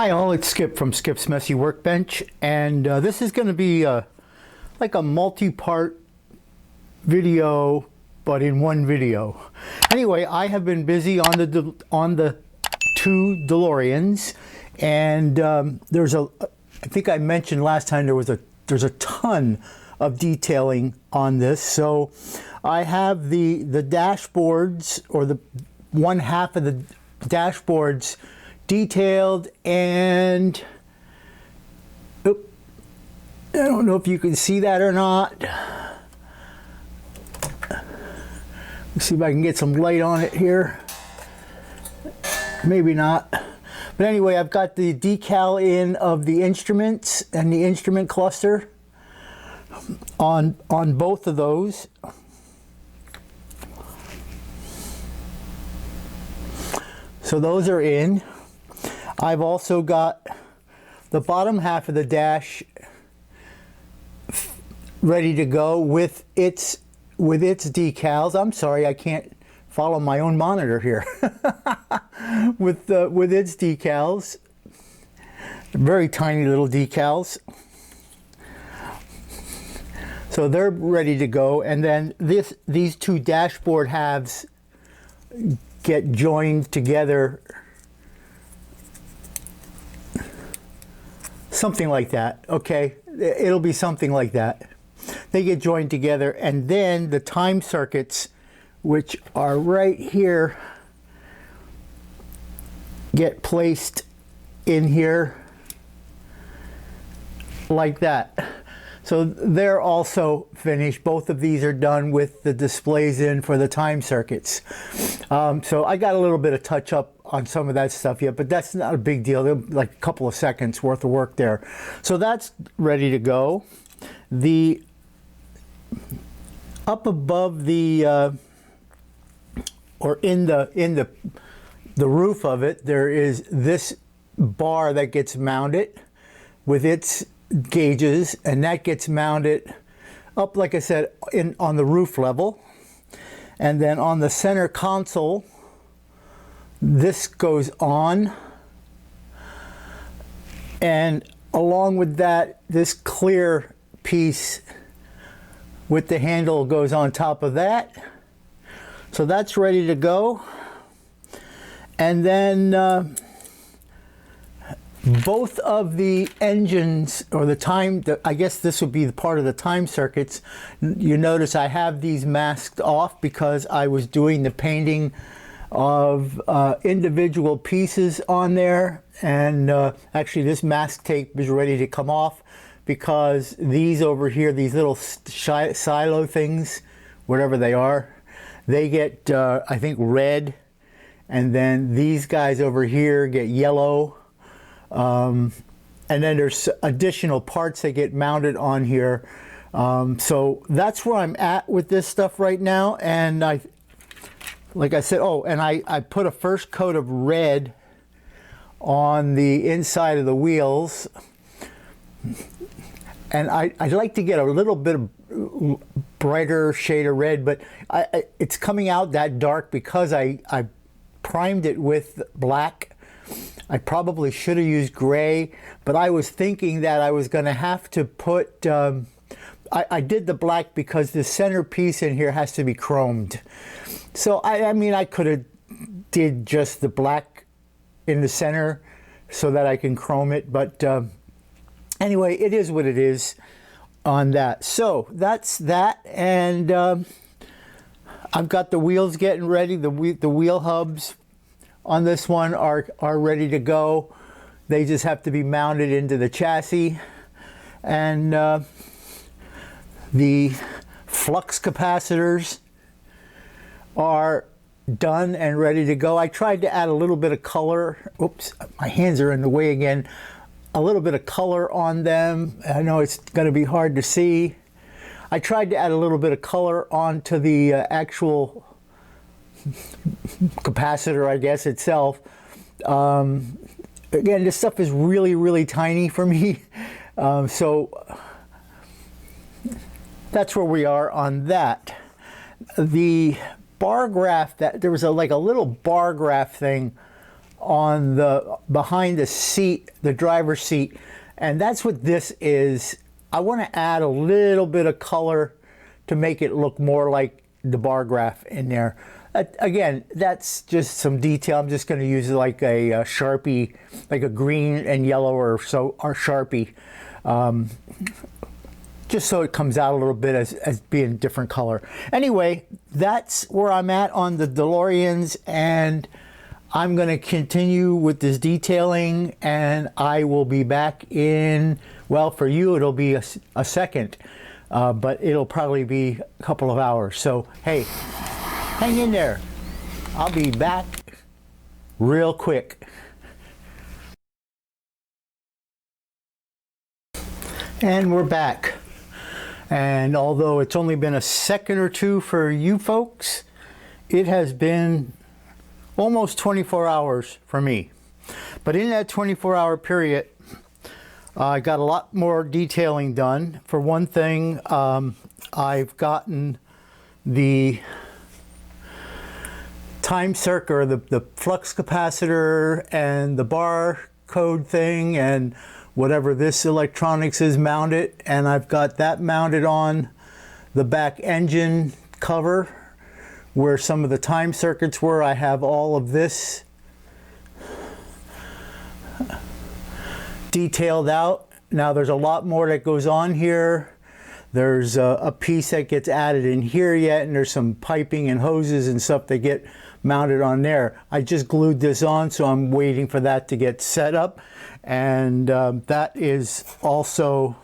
Hi all, it's Skip from Skip's Messy Workbench, and this is going to be like a multi-part video, but in one video. Anyway, I have been busy on the two DeLoreans, and I think I mentioned last time there's a ton of detailing on this. So I have the dashboards, or the one half of the dashboards detailed, and I don't know if you can see that or not. Let's see if I can get some light on it here. Maybe not. But anyway, I've got the decal in of the instruments and the instrument cluster on both of those. So those are in. I've also got the bottom half of the dash ready to go with its decals. I'm sorry, I can't follow my own monitor here. with its decals, very tiny little decals. So they're ready to go, and then these two dashboard halves get joined together. Something like that, okay? It'll be something like that. They get joined together, and then the time circuits, which are right here, get placed in here like that. So they're also finished. Both of these are done with the displays in for the time circuits. So I got a little bit of touch up on some of that stuff yet, but that's not a big deal. Like a couple of seconds worth of work there. So that's ready to go. The up above the or in the roof of it, there is this bar that gets mounted with its gauges, and that gets mounted up, like I said, on the roof level. And then on the center console, this goes on, and along with that, this clear piece with the handle goes on top of that. So that's ready to go. And then both of the engines, or I guess this would be the part of the time circuits. You notice I have these masked off because I was doing the painting of individual pieces on there, and actually this mask tape is ready to come off because these over here, these little silo things, whatever they are, they get I think red, and then these guys over here get yellow. And then there's additional parts that get mounted on here. So that's where I'm at with this stuff right now. And like I said, and I put a first coat of red on the inside of the wheels. And I'd like to get a little bit of brighter shade of red, but it's coming out that dark because I primed it with black. I probably should have used gray, but I was thinking that I was going to have to put, I did the black because the center piece in here has to be chromed. So I mean, I could have did just the black in the center so that I can chrome it, but anyway, it is what it is on that. So that's that, and I've got the wheels getting ready. The wheel hubs on this one are ready to go. They just have to be mounted into the chassis, and the flux capacitors are done and ready to go. I tried to add a little bit of color. Oops, my hands are in the way again. A little bit of color on them. I know it's going to be hard to see. I tried to add a little bit of color onto the actual capacitor, I guess, itself. Again, this stuff is really, really tiny for me. So that's where we are on that. The bar graph, there was like a little bar graph thing on the behind the seat, the driver's seat, and that's what this is. I want to add a little bit of color to make it look more like the bar graph in there. Again, that's just some detail. I'm just going to use like a Sharpie, like a green and yellow or Sharpie, just so it comes out a little bit as being different color. Anyway, that's where I'm at on the DeLoreans, and I'm going to continue with this detailing, and I will be back in, well, for you it'll be a second, but it'll probably be a couple of hours. So hey, hang in there. I'll be back real quick. And we're back. And although it's only been a second or two for you folks, it has been almost 24 hours for me. But in that 24-hour period, I got a lot more detailing done. For one thing, I've gotten the time circuit, or the flux capacitor, and the barcode thing, and whatever this electronics is mounted, and I've got that mounted on the back engine cover where some of the time circuits were. I have all of this detailed out. Now there's a lot more that goes on here. There's a piece that gets added in here yet, and there's some piping and hoses and stuff that get mounted on there. I just glued this on, so I'm waiting for that to get set up, and that is also.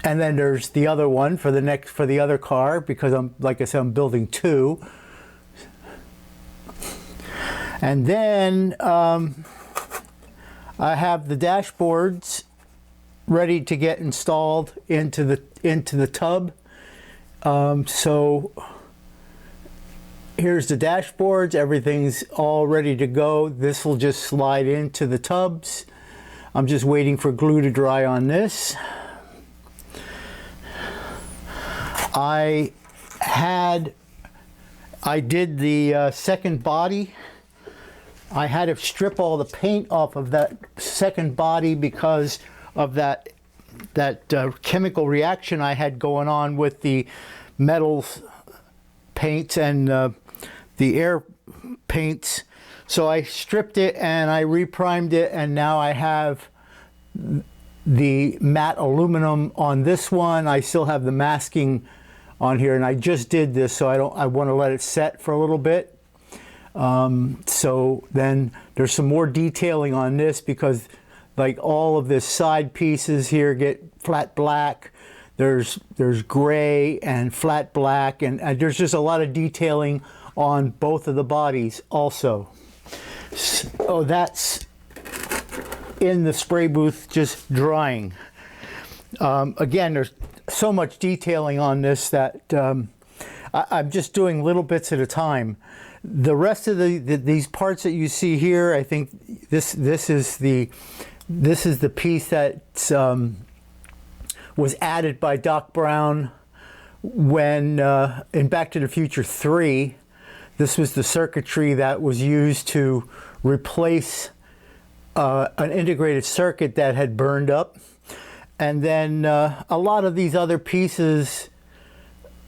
And then there's the other one for the other car, because like I said, I'm building two. And then I have the dashboards ready to get installed into the tub. So here's the dashboards. Everything's all ready to go. This will just slide into the tubs. I'm just waiting for glue to dry on this. I did the second body. I had to strip all the paint off of that second body because of that chemical reaction I had going on with the metals paints and the air paints. So I stripped it and I reprimed it, and now I have the matte aluminum on this one. I still have the masking on here, and I just did this, so I want to let it set for a little bit. So then there's some more detailing on this, because like all of this side pieces here get flat black. There's gray and flat black, and there's just a lot of detailing on both of the bodies also. So that's in the spray booth just drying. Again, there's so much detailing on this that I'm just doing little bits at a time. The rest of these parts that you see here, I think this is the piece that was added by Doc Brown when in Back to the Future 3. This was the circuitry that was used to replace an integrated circuit that had burned up. And then a lot of these other pieces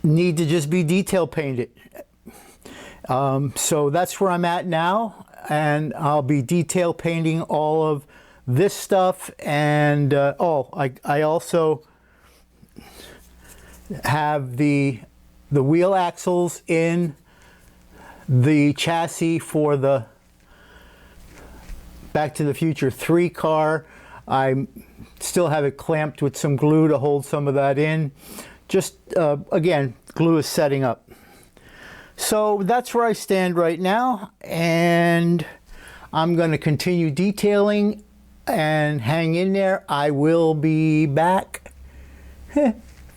need to just be detail painted. So that's where I'm at now, and I'll be detail painting all of this stuff. And I also have the wheel axles in the chassis for the Back to the Future 3 car. I still have it clamped with some glue to hold some of that in. Just again, glue is setting up. So that's where I stand right now, and I'm going to continue detailing and hang in there. I will be back.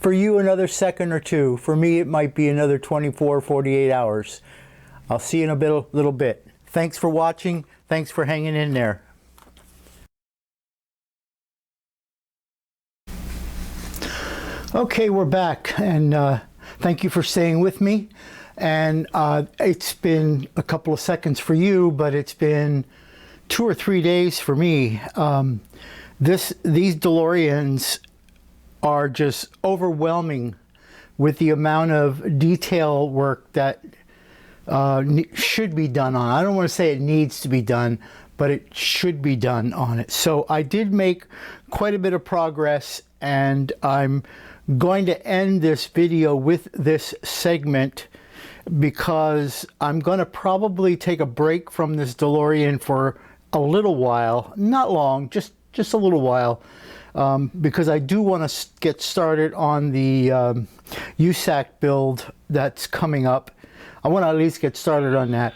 For you, another second or two. For me, it might be another 24, 48 hours. I'll see you in a little bit. Thanks for watching. Thanks for hanging in there. Okay, we're back, and thank you for staying with me. And it's been a couple of seconds for you, but it's been 2 or 3 days for me. These DeLoreans are just overwhelming with the amount of detail work that should be done on. I don't want to say it needs to be done, but it should be done on it. So I did make quite a bit of progress, and I'm going to end this video with this segment because I'm going to probably take a break from this DeLorean for a little while. Not long, just a little while, because I do want to get started on the USAC build that's coming up. I want to at least get started on that.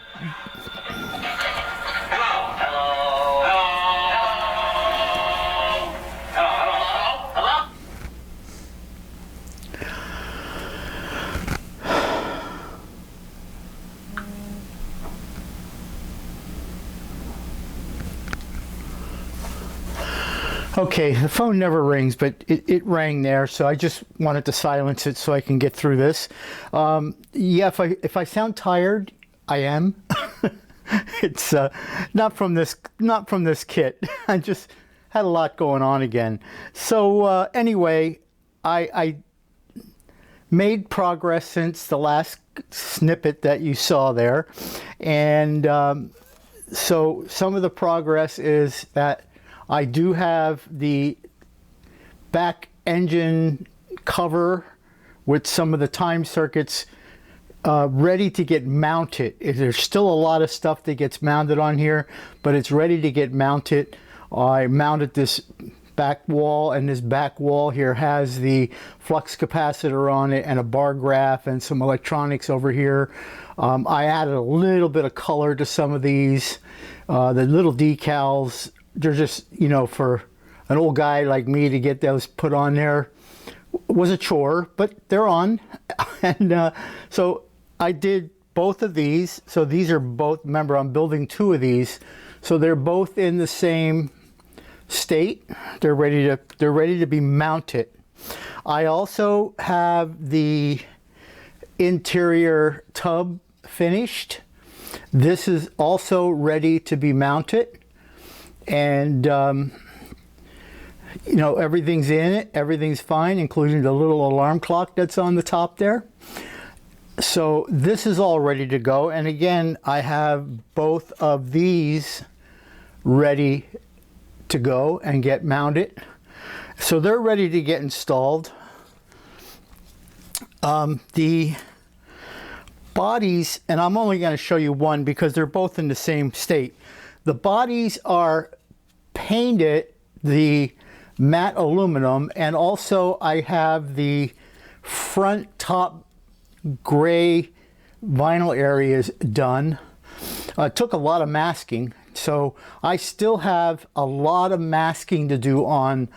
Okay, the phone never rings, but it rang there, so I just wanted to silence it so I can get through this. Yeah, if I sound tired, I am. It's not from this kit. I just had a lot going on again. So anyway, I made progress since the last snippet that you saw there, and so some of the progress is that I do have the back engine cover with some of the time circuits ready to get mounted. There's still a lot of stuff that gets mounted on here, but it's ready to get mounted. I mounted this back wall, and this back wall here has the flux capacitor on it and a bar graph and some electronics over here. I added a little bit of color to some of these. The little decals, they're just, you know, for an old guy like me to get those put on there was a chore, but they're on. And so I did both of these. So these are both, remember, I'm building 2 of these. So they're both in the same state. They're ready to be mounted. I also have the interior tub finished. This is also ready to be mounted. And you know, everything's in it, everything's fine, including the little alarm clock that's on the top there. So this is all ready to go. And again, I have both of these ready to go and get mounted. So they're ready to get installed. The bodies, and I'm only going to show you one because they're both in the same state. The bodies are painted the matte aluminum, and also I have the front top gray vinyl areas done. It took a lot of masking, so I still have a lot of masking to do on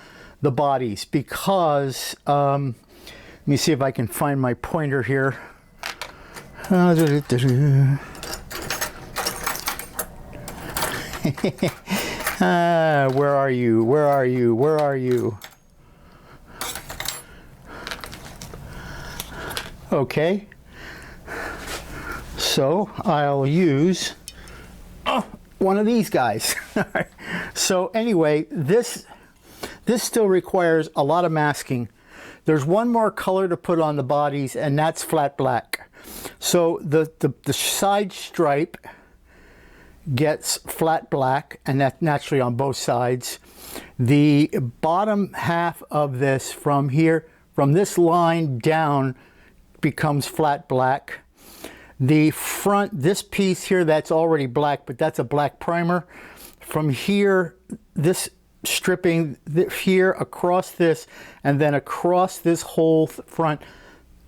the bodies because let me see if I can find my pointer here. Where are you? Where are you? Where are you? Okay. So I'll use one of these guys. So anyway, this still requires a lot of masking. There's one more color to put on the bodies, and that's flat black. So the side stripe gets flat black, and that's naturally on both sides. The bottom half of this from here, from this line down, becomes flat black. The front, this piece here, that's already black, but that's a black primer. From here, this stripping here across this, and then across this whole front,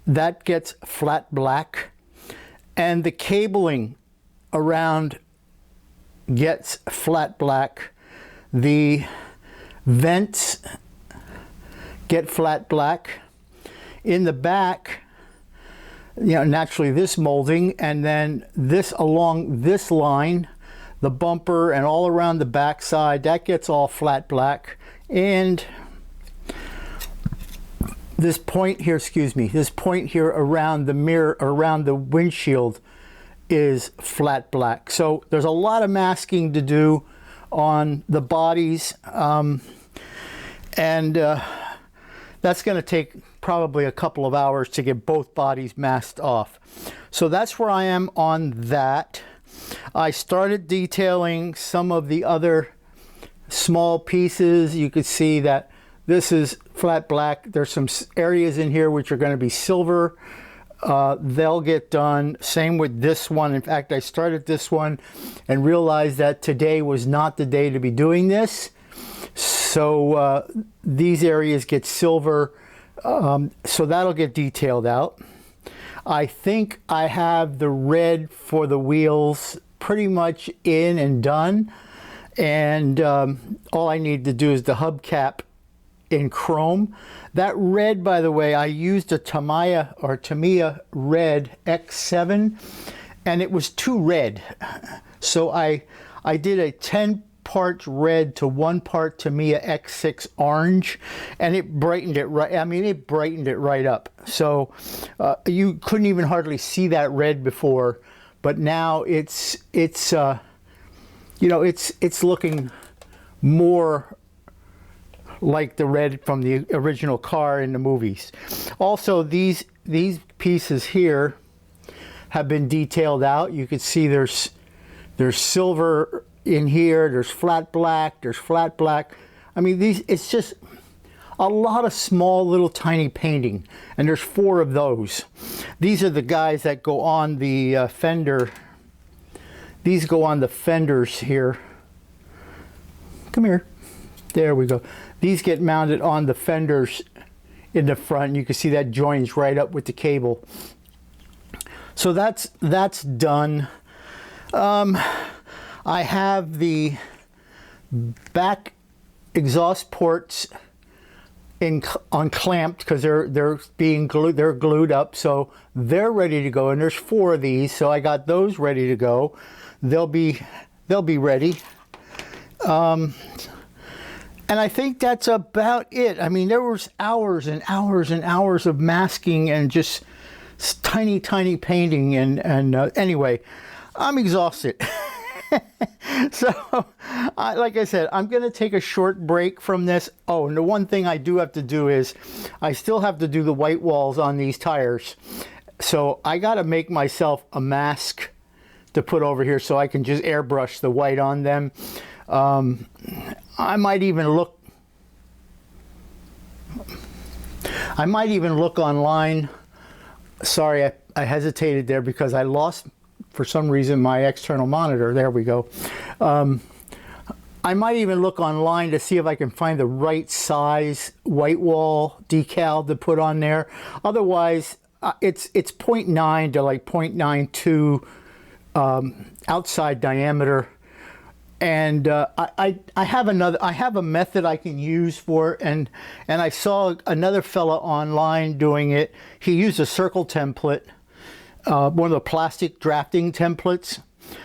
that gets flat black. And the cabling around gets flat black. The vents get flat black. In the back, you know, naturally this molding, and then this along this line, the bumper and all around the back side, that gets all flat black. And this point here, excuse me, this point here around the mirror, around the windshield is flat black. So there's a lot of masking to do on the bodies, and that's going to take probably a couple of hours to get both bodies masked off. So that's where I am on that. I started detailing some of the other small pieces. You could see that this is flat black. There's some areas in here which are going to be silver. They'll get done. Same with this one. In fact, I started this one and realized that today was not the day to be doing this. So these areas get silver. So that'll get detailed out. I think I have the red for the wheels pretty much in and done. And all I need to do is the hubcap in chrome. That red, by the way, I used a Tamiya red X7, and it was too red. So I did a 10 parts red to 1 part Tamiya X6 orange, and it brightened it right. I mean, it brightened it right up. So you couldn't even hardly see that red before, but now it's you know, it's looking more like the red from the original car in the movies. Also, these pieces here have been detailed out. You can see there's silver in here, there's flat black, I mean, it's just a lot of small little tiny painting, and there's 4 of those. These are the guys that go on the fender. These go on the fenders here. Come here. There we go. These get mounted on the fenders in the front. You can see that joins right up with the cable. So that's done. I have the back exhaust ports unclamped because they're being glued. They're glued up, so they're ready to go. And there's 4 of these, so I got those ready to go. They'll be ready. And I think that's about it. I mean, there was hours and hours and hours of masking and just tiny painting. And anyway, I'm exhausted. So, like I said, I'm going to take a short break from this. Oh, and the one thing I do have to do is I still have to do the white walls on these tires. So I got to make myself a mask to put over here so I can just airbrush the white on them. I might even look online. Sorry, I hesitated there because I lost, for some reason, my external monitor. There we go. I might even look online to see if I can find the right size white wall decal to put on there. Otherwise, it's 0.9 to like 0.92 outside diameter. And I have a method I can use for it, and I saw another fella online doing it. He used a circle template, one of the plastic drafting templates,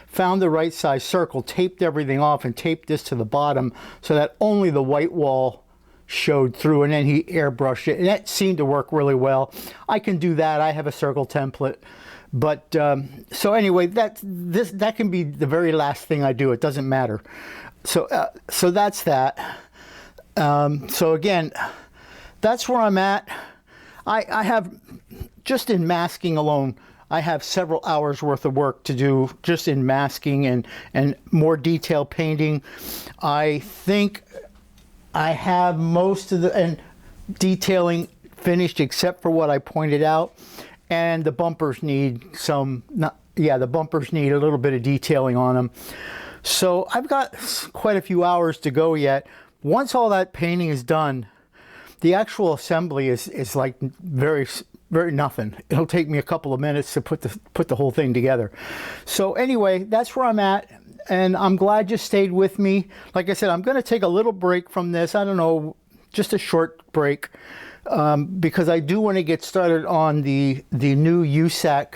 found the right size circle, taped everything off, and taped this to the bottom so that only the white wall showed through, and then he airbrushed it, and that seemed to work really well. I can do that. I have a circle template. But so anyway, that can be the very last thing I do. It doesn't matter. So that's that. So again, that's where I'm at. I have, just in masking alone, I have several hours worth of work to do just in masking and more detail painting. I think I have most of the detailing finished except for what I pointed out. And the bumpers need the bumpers need a little bit of detailing on them. So I've got quite a few hours to go yet. Once all that painting is done, the actual assembly is like very nothing. It'll take me a couple of minutes to put the whole thing together. So anyway, that's where I'm at, and I'm glad you stayed with me. Like I said, I'm going to take a little break from this. I don't know, just a short break. Because I do want to get started on the new USAC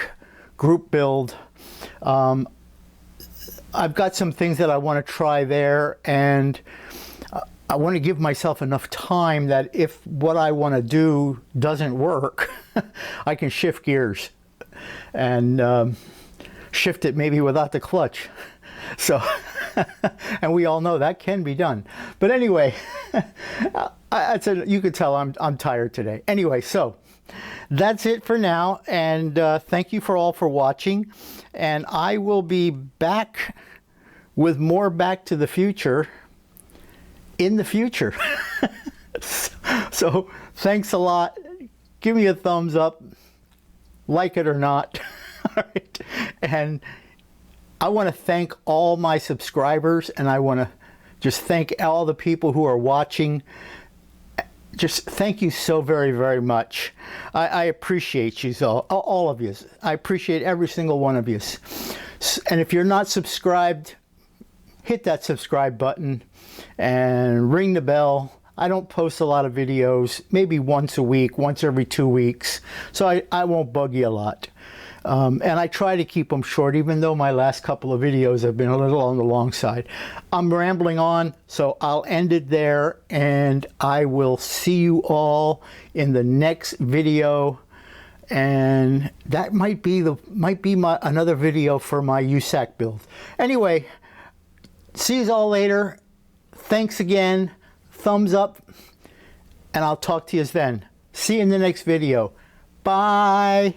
group build. I've got some things that I want to try there, and I want to give myself enough time that if what I want to do doesn't work, I can shift gears and shift it maybe without the clutch. So, and we all know that can be done. But anyway, you could tell I'm tired today. Anyway, so that's it for now, and thank you for all for watching. And I will be back with more Back to the Future in the future. So thanks a lot. Give me a thumbs up, like it or not. All right. And I want to thank all my subscribers, and I want to just thank all the people who are watching. Just thank you so very, very much. I appreciate you all of you. I appreciate every single one of you. And if you're not subscribed, hit that subscribe button and ring the bell. I don't post a lot of videos, maybe once a week, once every 2 weeks, so I won't bug you a lot. And I try to keep them short, even though my last couple of videos have been a little on the long side. I'm rambling on, so I'll end it there, and I will see you all in the next video. And that might be another video for my USAC build. Anyway, see you all later. Thanks again. Thumbs up, and I'll talk to you then. See you in the next video. Bye.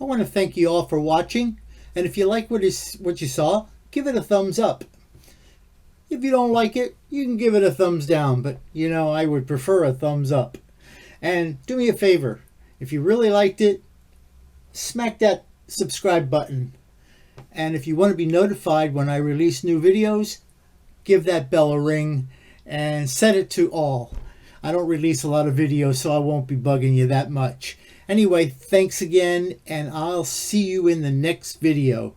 I want to thank you all for watching, and if you like what you saw, give it a thumbs up. If you don't like it, you can give it a thumbs down, but you know, I would prefer a thumbs up. And do me a favor, if you really liked it, smack that subscribe button. And if you want to be notified when I release new videos, give that bell a ring and set it to all. I don't release a lot of videos, so I won't be bugging you that much. Anyway, thanks again, and I'll see you in the next video.